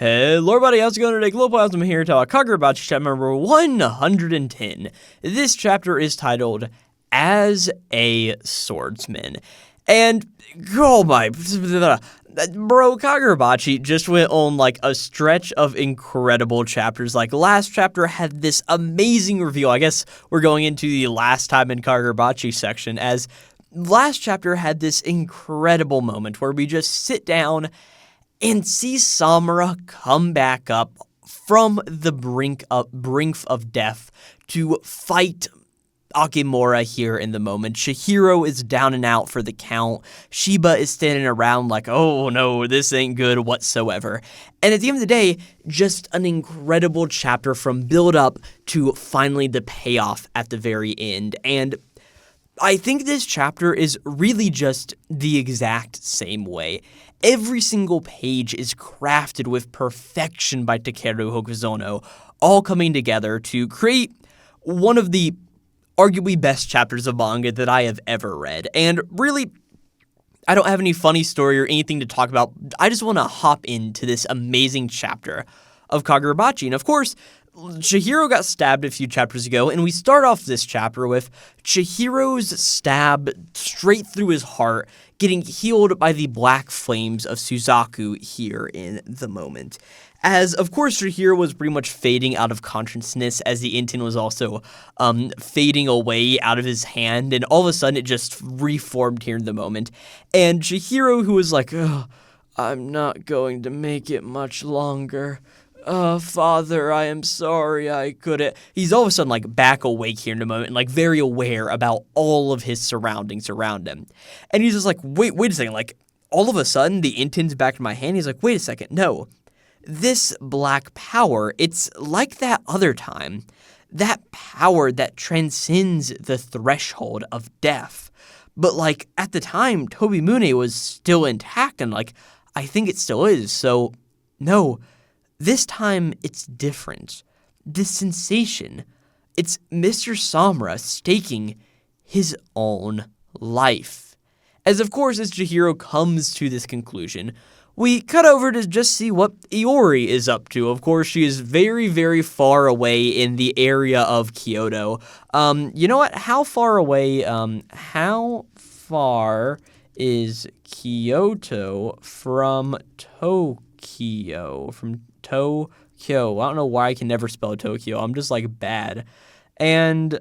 Hello everybody, how's it going today? Glowplasma here to Kagurabachi chapter number 110. This chapter is titled, As a Swordsman. And, oh my, bro, Kagurabachi just went on like a stretch of incredible chapters. Like last chapter had this amazing reveal. I guess we're going into the last time in Kagurabachi section, as last chapter had this incredible moment where we just sit down and see Samura come back up from the brink of death to fight Akimura here in the moment. Chihiro is down and out for the count. Shiba is standing around like, oh no, this ain't good whatsoever. And at the end of the day, just an incredible chapter from build up to finally the payoff at the very end. And I think this chapter is really just the exact same way. Every single page is crafted with perfection by Takeru Hokuzono, all coming together to create one of the arguably best chapters of manga that I have ever read. And really, I don't have any funny story or anything to talk about. I just want to hop into this amazing chapter of Kagurabachi. And of course, Chihiro got stabbed a few chapters ago, and we start off this chapter with Chihiro's stab straight through his heart, getting healed by the black flames of Suzaku here in the moment. As, of course, Chihiro was pretty much fading out of consciousness, as the Inten was also fading away out of his hand, and all of a sudden it just reformed here in the moment. And Chihiro, who was like, I'm not going to make it much longer. Father, I am sorry I couldn't. He's all of a sudden like back awake here in a moment and like very aware about all of his surroundings around him. And he's just like, wait a second. Like all of a sudden the Inten's back in my hand. He's like, wait a second. No, this black power, it's like that other time. That power that transcends the threshold of death. But like at the time, Tobimune was still intact and like, I think it still is. So no, this time, it's different. This sensation, it's Mr. Samura staking his own life. As of course, as Chihiro comes to this conclusion, we cut over to just see what Iori is up to. Of course, she is very, very far away in the area of Kyoto. You know what? How far away, how far is Kyoto from Tokyo? Tokyo. I don't know why I can never spell Tokyo. I'm just like bad. And,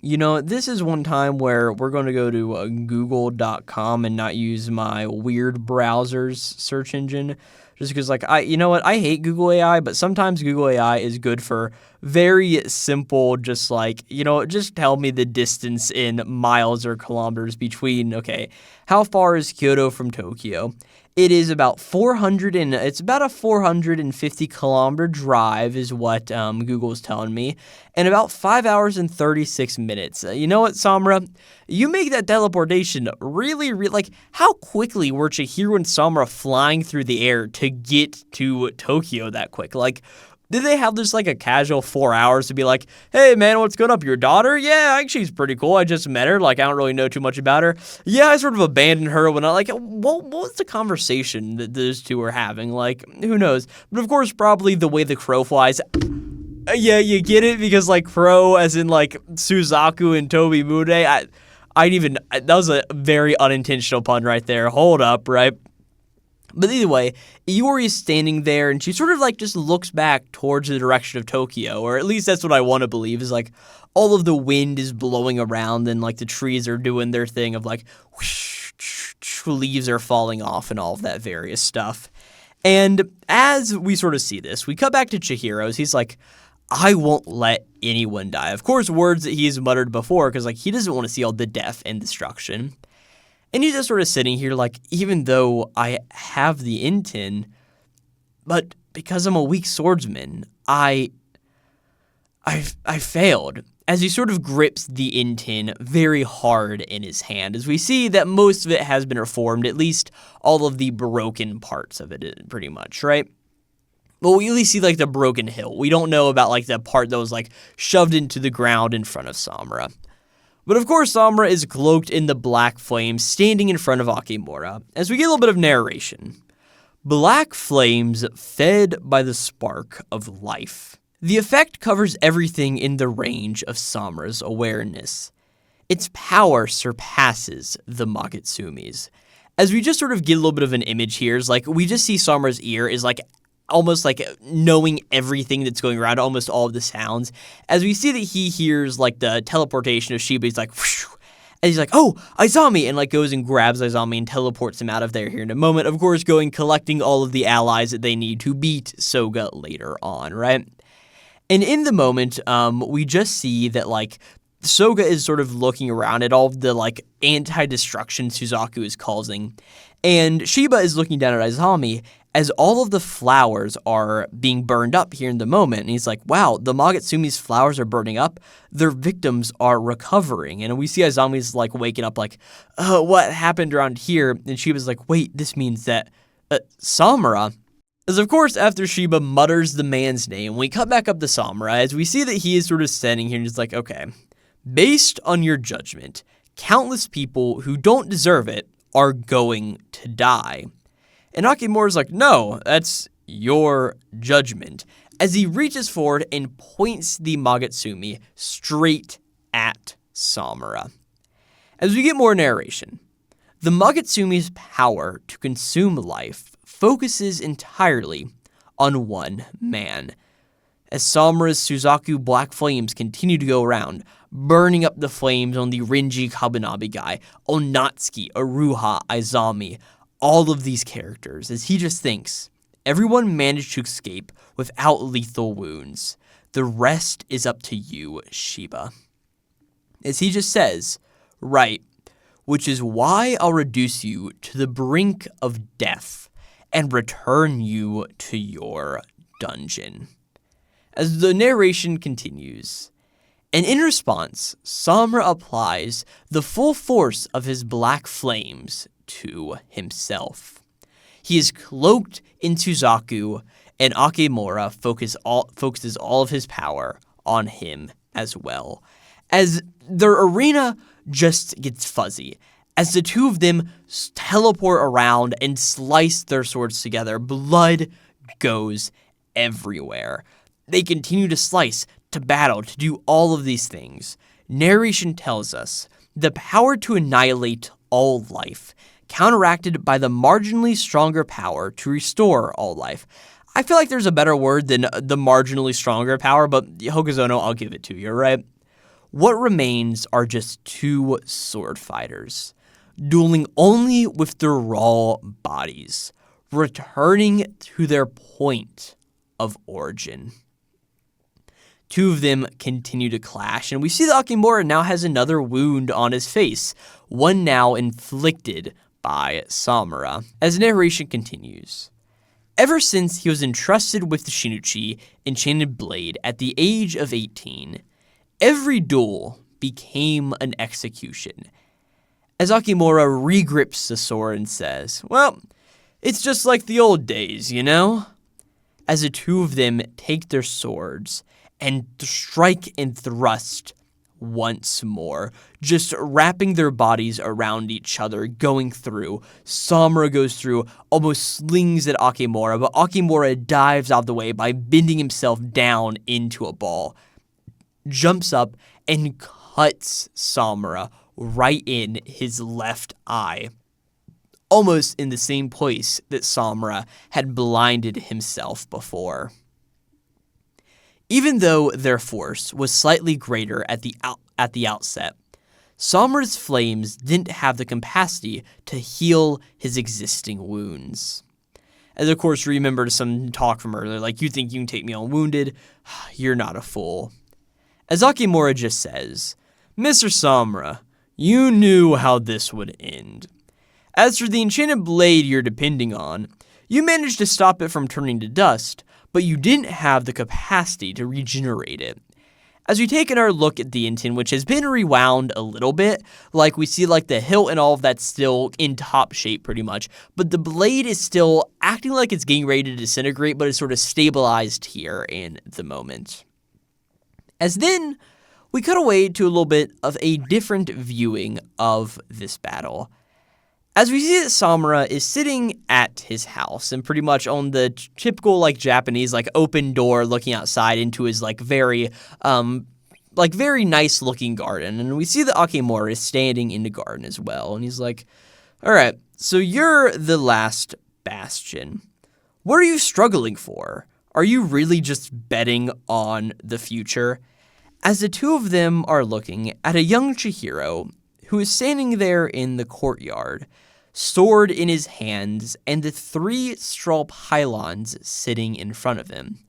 you know, this is one time where we're going to go to google.com and not use my weird browser's search engine. Just because, like, you know what? I hate Google AI, but sometimes Google AI is good for very simple, just like, you know, just tell me the distance in miles or kilometers between, okay, how far is Kyoto from Tokyo? It is about it's about a 450 kilometer drive is what Google's telling me, and about 5 hours and 36 minutes. You know what, Samura? You make that teleportation really, like, how quickly were Chihiro and Samura flying through the air to get to Tokyo that quick? Like, did they have just like a casual 4 hours to be like, hey man, what's going up? Your daughter? Yeah, she's pretty cool. I just met her. Like, I don't really know too much about her. Yeah, I sort of abandoned her when what was the conversation that those two were having? Like, who knows? But of course, probably the way the crow flies. Yeah, you get it? Because like crow as in like Suzaku and Tobimune. That was a very unintentional pun right there. Hold up, right? But either way, Iori is standing there, and she sort of, like, just looks back towards the direction of Tokyo, or at least that's what I want to believe, is, like, all of the wind is blowing around, and, like, the trees are doing their thing of, like, whoosh, leaves are falling off and all of that various stuff. And as we sort of see this, we cut back to Chihiro's. He's like, I won't let anyone die. Of course, words that he's muttered before, because, like, he doesn't want to see all the death and destruction. And he's just sort of sitting here like, even though I have the Inten, but because I'm a weak swordsman, I failed. As he sort of grips the Inten very hard in his hand, as we see that most of it has been reformed, at least all of the broken parts of it, pretty much, right? But we at least see, like, the broken hilt. We don't know about, like, the part that was, like, shoved into the ground in front of Samura. But of course, Samura is cloaked in the black flames, standing in front of Akimura, as we get a little bit of narration. Black flames fed by the spark of life. The effect covers everything in the range of Samura's awareness. Its power surpasses the Magatsumi's. As we just sort of get a little bit of an image here, is like we just see Samura's ear is like almost like knowing everything that's going around, almost all of the sounds. As we see that he hears like the teleportation of Shiba, he's like, whoosh, and he's like, oh, Izami, and like goes and grabs Izami and teleports him out of there here in a moment. Of course, collecting all of the allies that they need to beat Soga later on, right? And in the moment, we just see that, like, Soga is sort of looking around at all of the, like, anti-destruction Suzaku is causing. And Shiba is looking down at Izami as all of the flowers are being burned up here in the moment. And he's like, wow, the Magatsumi's flowers are burning up. Their victims are recovering. And we see Izami's, like, waking up like, what happened around here? And Shiba's like, wait, this means that Samura... As of course, after Shiba mutters the man's name, we cut back up to Samura as we see that he is sort of standing here and he's like, okay, based on your judgment, countless people who don't deserve it are going to die. And Akimura's like, no, that's your judgment, as he reaches forward and points the Magatsumi straight at Samura. As we get more narration, the Magatsumi's power to consume life focuses entirely on one man. As Samura's Suzaku black flames continue to go around, burning up the flames on the Renji Kabunabe guy, Onatsuki, Aruha, Izami, all of these characters, as he just thinks, everyone managed to escape without lethal wounds. The rest is up to you, Shiba. As he just says, right, which is why I'll reduce you to the brink of death and return you to your dungeon. As the narration continues, and in response, Samura applies the full force of his black flames to himself. He is cloaked in Suzaku, and Akimura focuses all of his power on him as well. As their arena just gets fuzzy, as the two of them teleport around and slice their swords together, blood goes everywhere. They continue to slice, to battle, to do all of these things. Narration tells us the power to annihilate all life, counteracted by the marginally stronger power to restore all life. I feel like there's a better word than the marginally stronger power, but Hokuzono, I'll give it to you, right? What remains are just two sword fighters, dueling only with their raw bodies, returning to their point of origin. Two of them continue to clash, and we see that Akimura now has another wound on his face, one now inflicted by Samura. As narration continues, ever since he was entrusted with the Shinichi Enchanted Blade at the age of 18, every duel became an execution. As Akimura regrips the sword and says, well, it's just like the old days, you know? As the two of them take their swords and strike and thrust once more, just wrapping their bodies around each other, going through. Samura goes through, almost slings at Akimura, but Akimura dives out of the way by bending himself down into a ball, jumps up and cuts Samura right in his left eye, almost in the same place that Samura had blinded himself before. Even though their force was slightly greater at the outset, Samura's flames didn't have the capacity to heal his existing wounds. As of course, remember some talk from earlier, like, you think you can take me unwounded? You're not a fool. As Akimura just says, Mr. Samura, you knew how this would end. As for the enchanted blade you're depending on, you managed to stop it from turning to dust, but you didn't have the capacity to regenerate it. As we take another look at the Inten, which has been rewound a little bit, like we see like the hilt and all of that's still in top shape pretty much, but the blade is still acting like it's getting ready to disintegrate, but it's sort of stabilized here in the moment. As then, we cut away to a little bit of a different viewing of this battle. As we see that Samura is sitting at his house and pretty much on the typical like Japanese like open door looking outside into his very nice looking garden. And we see that Akemura is standing in the garden as well. And he's like, all right, so you're the last bastion. What are you struggling for? Are you really just betting on the future? As the two of them are looking at a young Chihiro who is standing there in the courtyard, sword in his hands, and the 3 straw pylons sitting in front of him.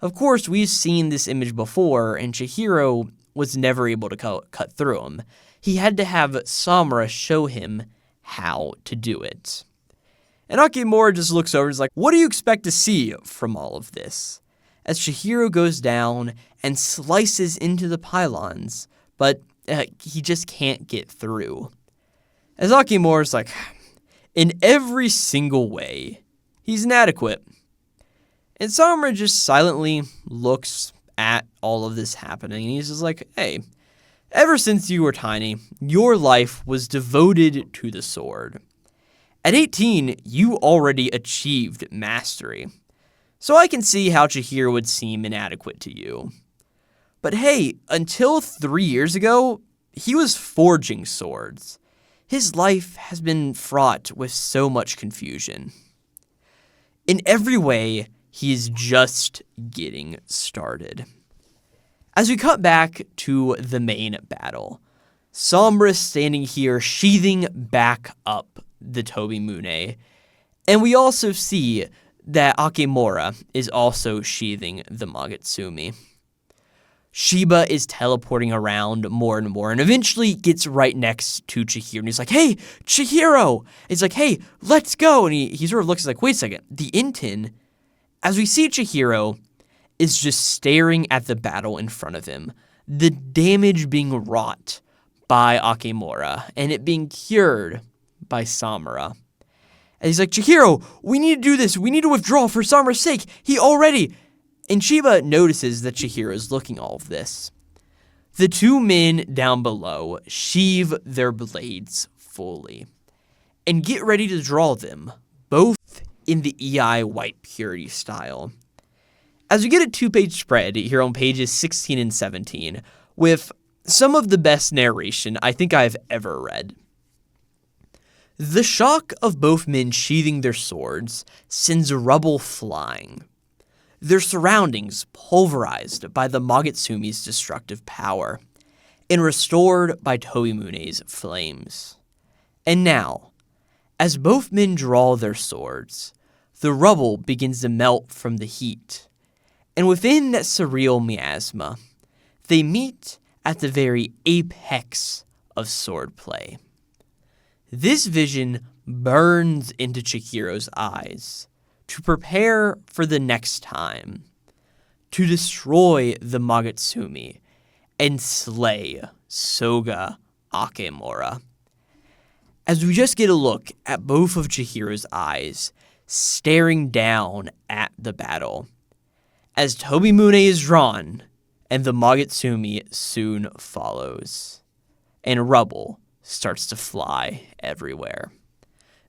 Of course, we've seen this image before, and Chihiro was never able to cut through them. He had to have Samura show him how to do it. And Akemura just looks over and is like, what do you expect to see from all of this? As Chihiro goes down and slices into the pylons, but he just can't get through. As Akemura's like, in every single way, he's inadequate. And Samura just silently looks at all of this happening, and he's just like, hey, ever since you were tiny, your life was devoted to the sword. At 18, you already achieved mastery. So I can see how Chihiro would seem inadequate to you. But hey, until 3 years ago, he was forging swords. His life has been fraught with so much confusion. In every way, he is just getting started. As we cut back to the main battle, Samura is standing here sheathing back up the Tobimune, and we also see that Akemura is also sheathing the Magutsumi. Shiba is teleporting around more and more and eventually gets right next to Chihiro. And he's like, hey, Chihiro! He's like, hey, let's go! And he sort of looks like, wait a second. The Inten, as we see Chihiro, is just staring at the battle in front of him. The damage being wrought by Akemura and it being cured by Samura. And he's like, Chihiro, we need to do this. We need to withdraw for Samura's sake. He already... And Shiba notices that Chihiro is looking all of this. The 2 men down below sheathe their blades fully and get ready to draw them, both in the EI White Purity style. As we get a 2-page spread here on pages 16 and 17 with some of the best narration I think I've ever read. The shock of both men sheathing their swords sends rubble flying. Their surroundings pulverized by the Magutsumi's destructive power, and restored by Tobimune's flames. And now, as both men draw their swords, the rubble begins to melt from the heat, and within that surreal miasma, they meet at the very apex of swordplay. This vision burns into Chihiro's eyes, to prepare for the next time, to destroy the Magutsumi and slay Soga Akemura. As we just get a look at both of Chihiro's eyes, staring down at the battle, as Tobimune is drawn, and the Magutsumi soon follows, and rubble starts to fly everywhere.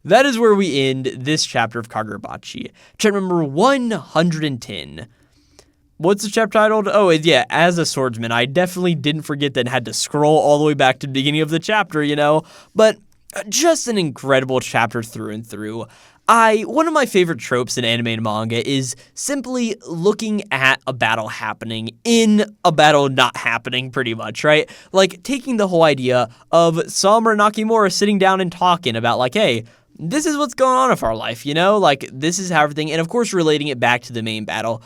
That is where we end this chapter of Kagurabachi. Chapter number 110. What's the chapter titled? Oh, yeah, As a Swordsman. I definitely didn't forget that and had to scroll all the way back to the beginning of the chapter, But just an incredible chapter through and through. One of my favorite tropes in anime and manga is simply looking at a battle happening in a battle not happening, pretty much, right? Like, taking the whole idea of Samura and Akemura sitting down and talking about, hey, this is what's going on with our life, this is how everything, and of course relating it back to the main battle.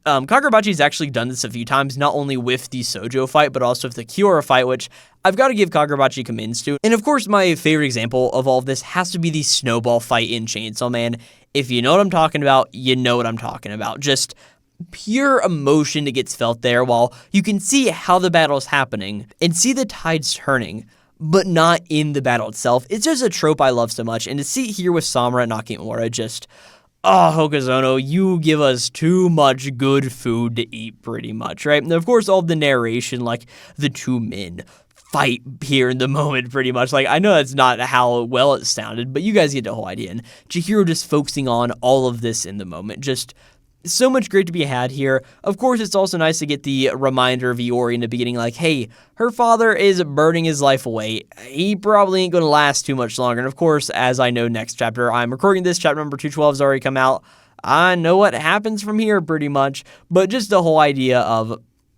Kagurabachi's actually done this a few times, not only with the Sojo fight, but also with the Kiora fight, which I've got to give Kagurabachi commends to. And of course, my favorite example of all of this has to be the snowball fight in Chainsaw Man. If you know what I'm talking about, you know what I'm talking about. Just pure emotion that gets felt there while you can see how the battle's happening and see the tides turning, but not in the battle itself. It's just a trope I love so much, and to see it here with Samura and Akemura, just, Hokazono, you give us too much good food to eat, pretty much, right? And of course, all the narration, like the 2 men fight here in the moment, pretty much. Like, I know that's not how well it sounded, but you guys get the whole idea. And Chihiro just focusing on all of this in the moment. Just so much great to be had here. Of course, it's also nice to get the reminder of Iori in the beginning, like, hey, her father is burning his life away. He probably ain't going to last too much longer. And of course, as I know next chapter, I'm recording this, chapter number 212 has already come out. I know what happens from here pretty much, but just the whole idea of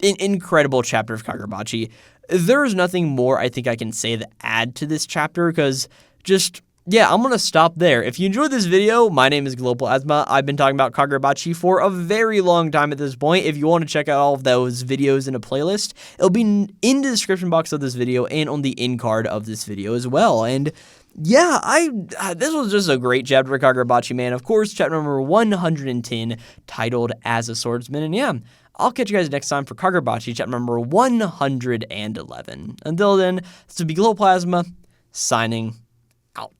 an incredible chapter of Kagurabachi. There's nothing more I think I can say to add to this chapter, because just, yeah, I'm going to stop there. If you enjoyed this video, my name is Glowplasma. I've been talking about Kagurabachi for a very long time at this point. If you want to check out all of those videos in a playlist, it'll be in the description box of this video and on the end card of this video as well. And yeah, this was just a great chapter of Kagurabachi, man. Of course, chapter number 110, titled As a Swordsman. And yeah, I'll catch you guys next time for Kagurabachi, chapter number 111. Until then, this will be Glowplasma, signing out.